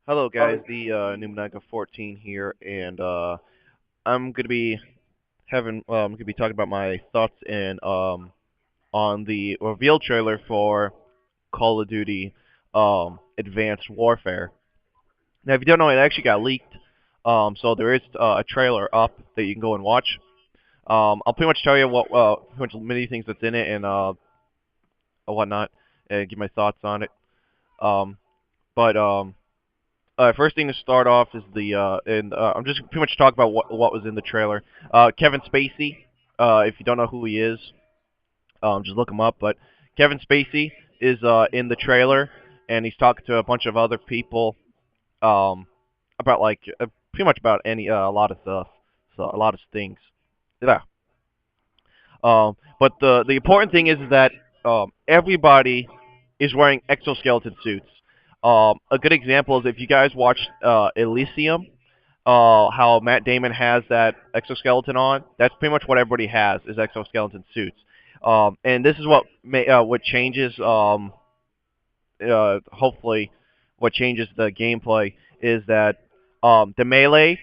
Hello, guys. The Numenega 14 here, and I'm gonna be I'm gonna be talking about my thoughts and on the reveal trailer for Call of Duty Advanced Warfare. Now, if you don't know, it actually got leaked. So there is a trailer up that you can go and watch. I'll pretty much tell you what pretty much many things that's in it and whatnot, and give my thoughts on it. Um, but first thing to start off is I'm just pretty much talk about what was in the trailer. Kevin Spacey. If you don't know who he is, just look him up. But Kevin Spacey is in the trailer, and he's talking to a bunch of other people um, about pretty much about a lot of stuff, so a lot of things. Yeah. But the important thing is that everybody is wearing exoskeleton suits. A good example is if you guys watched Elysium, how Matt Damon has that exoskeleton on. That's pretty much what everybody has is exoskeleton suits. And this is what changes. Hopefully, what changes the gameplay is that the melee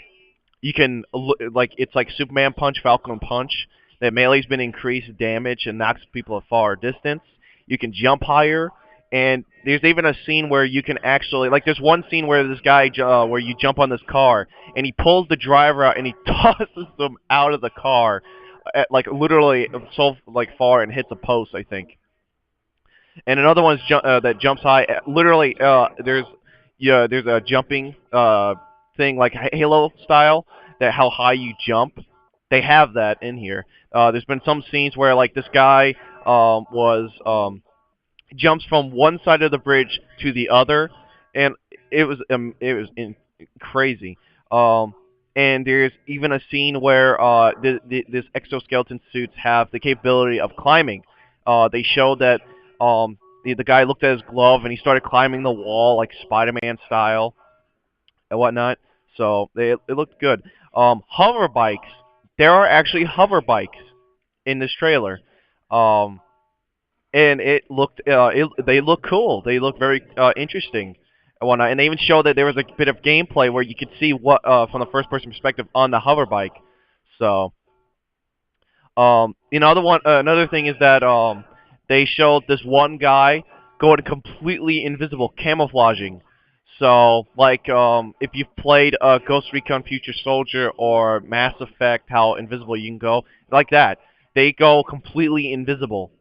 you can like it's like Superman punch, Falcon punch. That melee's been increased damage and knocks people a far distance. You can jump higher, and there's even a scene where you can actually there's one scene where this guy where you jump on this car and he pulls the driver out and he tosses them out of the car, like literally so far and hits a post I think. And another one's that jumps high. Literally, there's a jumping thing like Halo style that how high you jump. They have that in here. There's been some scenes where like this guy was jumps from one side of the bridge to the other, and crazy. Um, and there's even a scene where this exoskeleton suits have the capability of climbing. They showed that the guy looked at his glove and he started climbing the wall like Spider-Man style and whatnot. So it looked good. Hover bikes. There are actually hover bikes in this trailer. Um, and they look cool. They look very interesting and whatnot. And they even showed that there was a bit of gameplay where you could see what from the first person perspective on the hover bike. So another thing is that they showed this one guy going completely invisible, camouflaging. So, if you've played Ghost Recon Future Soldier or Mass Effect, how invisible you can go, like that, they go completely invisible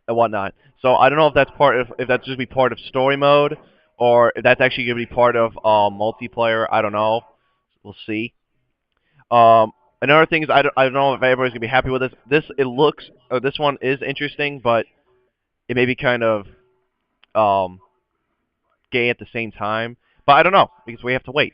and whatnot. So I don't know if that's just be part of story mode or if that's actually gonna be part of multiplayer. I don't know. We'll see. Another thing is I don't know if everybody's gonna be happy with this. This one is interesting, but it may be kind of um, gay at the same time. But I don't know because we have to wait.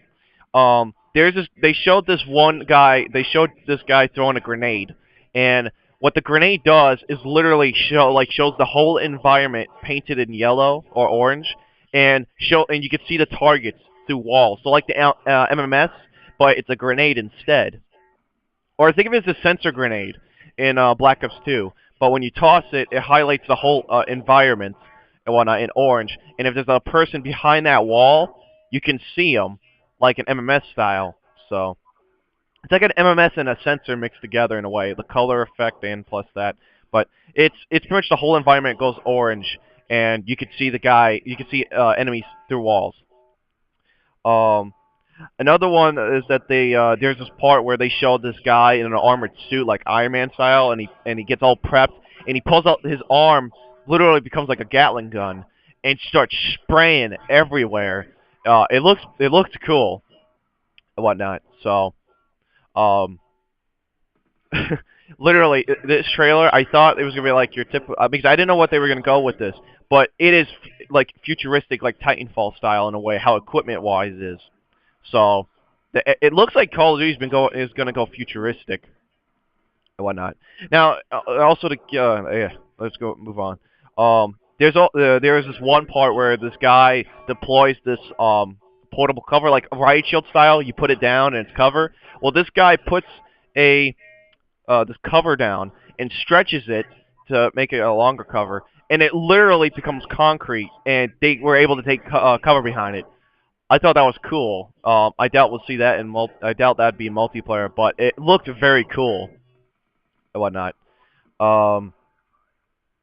There's this. They showed this one guy. They showed this guy throwing a grenade, and what the grenade does is literally shows the whole environment painted in yellow or orange, and you can see the targets through walls. So like the MMS, but it's a grenade instead. Or think of it as a sensor grenade in Black Ops 2. But when you toss it, it highlights the whole environment and whatnot in orange. And if there's a person behind that wall, you can see them like an MMS style. So it's like an MMS and a sensor mixed together in a way, the color effect and plus that. But it's pretty much the whole environment goes orange, and you can see enemies through walls. Um, Another one is that there's this part where they showed this guy in an armored suit like Iron Man style, and he gets all prepped, and he pulls out his arm, literally becomes like a Gatling gun, and starts spraying everywhere. It looks cool and whatnot. So um, literally this trailer, I thought it was gonna be like your typical because I didn't know what they were gonna go with this, but it is like futuristic, like Titanfall style in a way, how equipment wise is. So it looks like Call of Duty's is going to go futuristic and whatnot. Now, also to yeah, let's go move on. There is this one part where this guy deploys this portable cover like a riot shield style. You put it down and it's cover. Well, this guy puts a this cover down and stretches it to make it a longer cover, and it literally becomes concrete, and they were able to take cover behind it. I thought that was cool. I doubt we'll see that in I doubt that'd be multiplayer, but it looked very cool and whatnot. Um,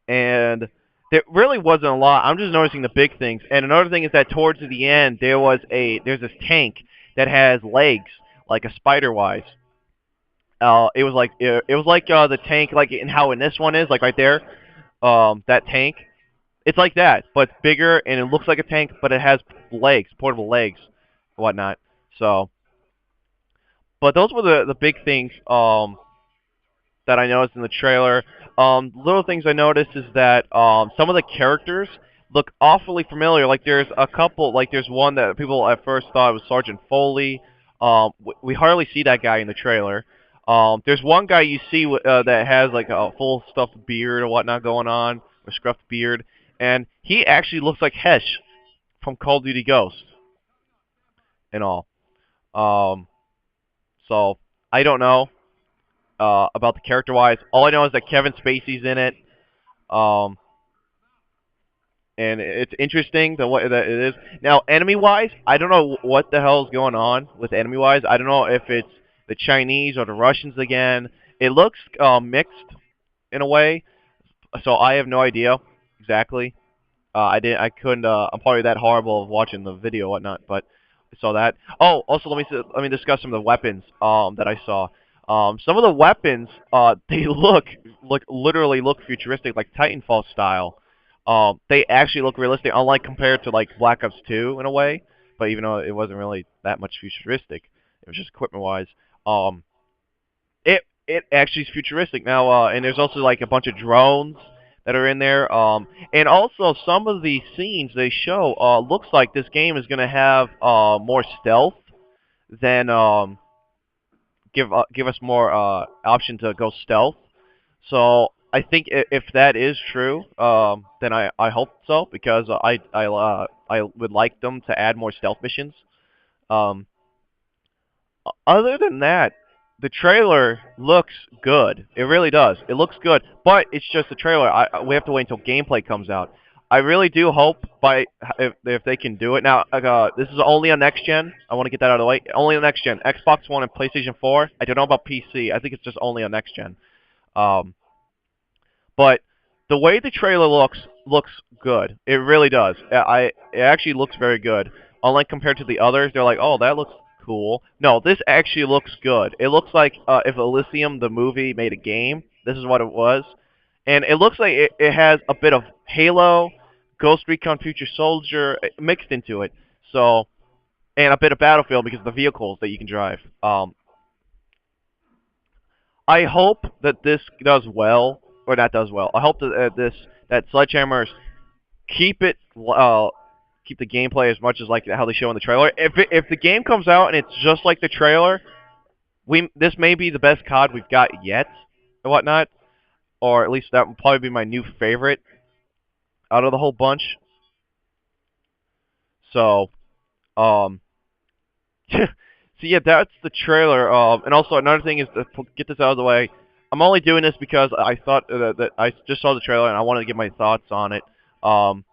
and there really wasn't a lot. I'm just noticing the big things. And another thing is that towards the end, there's this tank that has legs like a spider wise. It was like the tank like in how in this one is like right there. That tank. It's like that, but it's bigger and it looks like a tank, but it has legs, portable legs, whatnot. So, but those were the big things that I noticed in the trailer. Little things I noticed is that some of the characters look awfully familiar. Like there's a couple, like there's one that people at first thought was Sergeant Foley. We hardly see that guy in the trailer. There's one guy you see that has like a full stuffed beard or whatnot going on, a scruffed beard, and he actually looks like Hesh from Call of Duty Ghost and all. Um, so I don't know about the character wise. All I know is that Kevin Spacey's in it. Um, and it's interesting the way that it is. Now, enemy-wise, I don't know what the hell is going on with enemy-wise. I don't know if it's the Chinese or the Russians again. It looks mixed in a way, so I have no idea exactly. I couldn't. I'm probably that horrible of watching the video and whatnot, but I saw that. Oh, also let me discuss some of the weapons that I saw. Some of the weapons they literally look futuristic, like Titanfall style. They actually look realistic, unlike compared to like Black Ops 2 in a way. But even though it wasn't really that much futuristic, it was just equipment wise. Um, it actually is futuristic now, and there's also like a bunch of drones that are in there. And also some of the scenes they show looks like this game is gonna have more stealth than give us more option to go stealth. So I think if that is true, then I hope so because I would like them to add more stealth missions. Um, Other than that, the trailer looks good. It really does. It looks good, but it's just a trailer. We have to wait until gameplay comes out. I really do hope if they can do it. Now, this is only on next gen. I want to get that out of the way. Only on next gen. Xbox One and PlayStation 4. I don't know about PC. I think it's just only on next gen. Um, but the way the trailer looks good. It really does. It actually looks very good. Unlike compared to the others, they're like, oh, that looks cool. No, this actually looks good. It looks like if Elysium the movie made a game. This is what it was, and it looks like it has a bit of Halo, Ghost Recon Future Soldier mixed into it. So, and a bit of Battlefield because of the vehicles that you can drive. I hope that this does well, or not does well. I hope that Sledgehammer's keep it keep the gameplay as much as like how they show in the trailer. If the game comes out and it's just like the trailer, this may be the best COD we've got yet, and whatnot, or at least that would probably be my new favorite out of the whole bunch. So, um, so yeah, that's the trailer. And also another thing is to get this out of the way. I'm only doing this because I thought that I just saw the trailer and I wanted to get my thoughts on it. Um,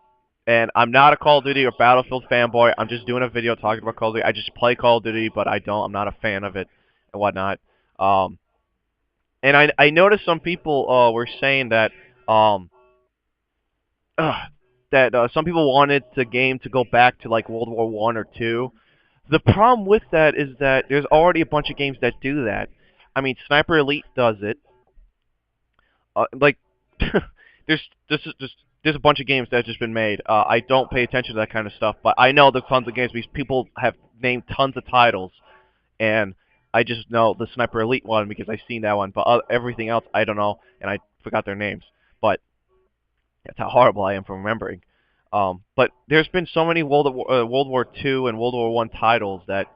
and I'm not a Call of Duty or Battlefield fanboy. I'm just doing a video talking about Call of Duty. I just play Call of Duty, but I'm not a fan of it and whatnot. Um, and I noticed some people were saying that um, some people wanted the game to go back to like World War One or two. The problem with that is that there's already a bunch of games that do that. I mean, Sniper Elite does it. Like, there's there's a bunch of games that have just been made. I don't pay attention to that kind of stuff, but I know there's tons of games because people have named tons of titles, and I just know the Sniper Elite one because I've seen that one. But everything else, I don't know, and I forgot their names. But that's how horrible I am for remembering. But there's been so many World War II and World War One titles that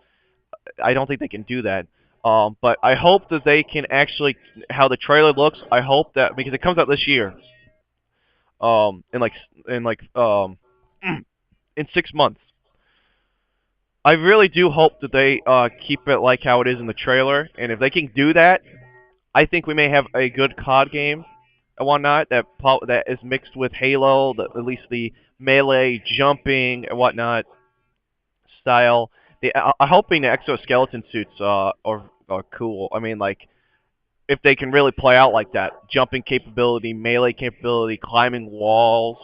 I don't think they can do that. But I hope that they can actually, how the trailer looks. I hope that because it comes out this year, in in 6 months. I really do hope that they keep it like how it is in the trailer, and if they can do that, I think we may have a good COD game and whatnot that is mixed with Halo, at least the melee jumping and whatnot. style. I'm hoping the exoskeleton suits are cool. I mean, like if they can really play out like that, jumping capability, melee capability, climbing walls,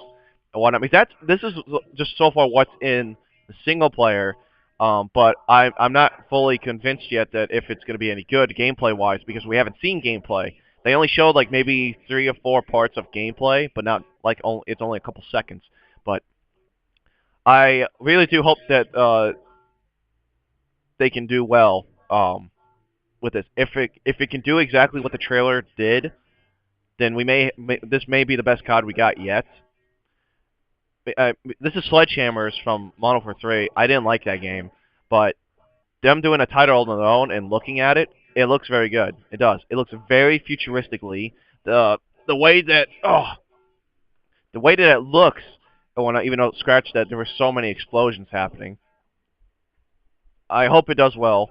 and whatnot. I mean, this is just so far what's in the single player. But I'm not fully convinced yet that if it's going to be any good gameplay wise because we haven't seen gameplay. They only showed like maybe 3 or 4 parts of gameplay, but not like it's only a couple seconds. But I really do hope that they can do well with this. If it can do exactly what the trailer did, then this may be the best COD we got yet. This is Sledgehammer's from Modern Warfare 3. I didn't like that game, but them doing a title on their own and looking at it, it looks very good. It does. It looks very futuristically. The way that the way that it looks, when I even though scratch that there were so many explosions happening. I hope it does well,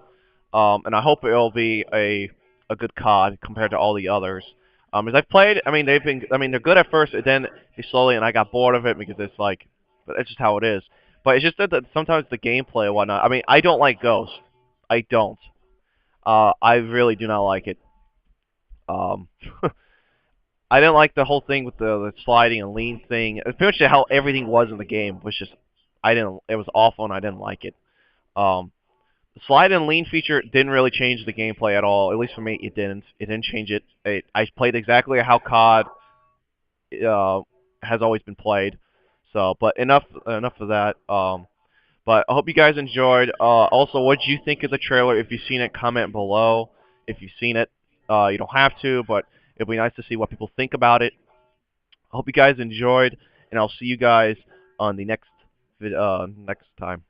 and I hope it'll be a good COD compared to all the others. As I've played, I mean they're good at first, and then they slowly, and I got bored of it because it's like, but that's just how it is. But it's just that sometimes the gameplay and whatnot. I mean, I don't like Ghost. I don't. I really do not like it. Um, I didn't like the whole thing with the sliding and lean thing. It's pretty much how everything was in the game was just, I didn't. It was awful, and I didn't like it. Um, The slide and lean feature didn't really change the gameplay at all. At least for me, it didn't. It didn't change it. I played exactly how COD uh, has always been played. So, but enough of that. But I hope you guys enjoyed. Also, what did you think of the trailer? If you've seen it, comment below. If you've seen it, you don't have to, but it'll be nice to see what people think about it. I hope you guys enjoyed, and I'll see you guys on the next time.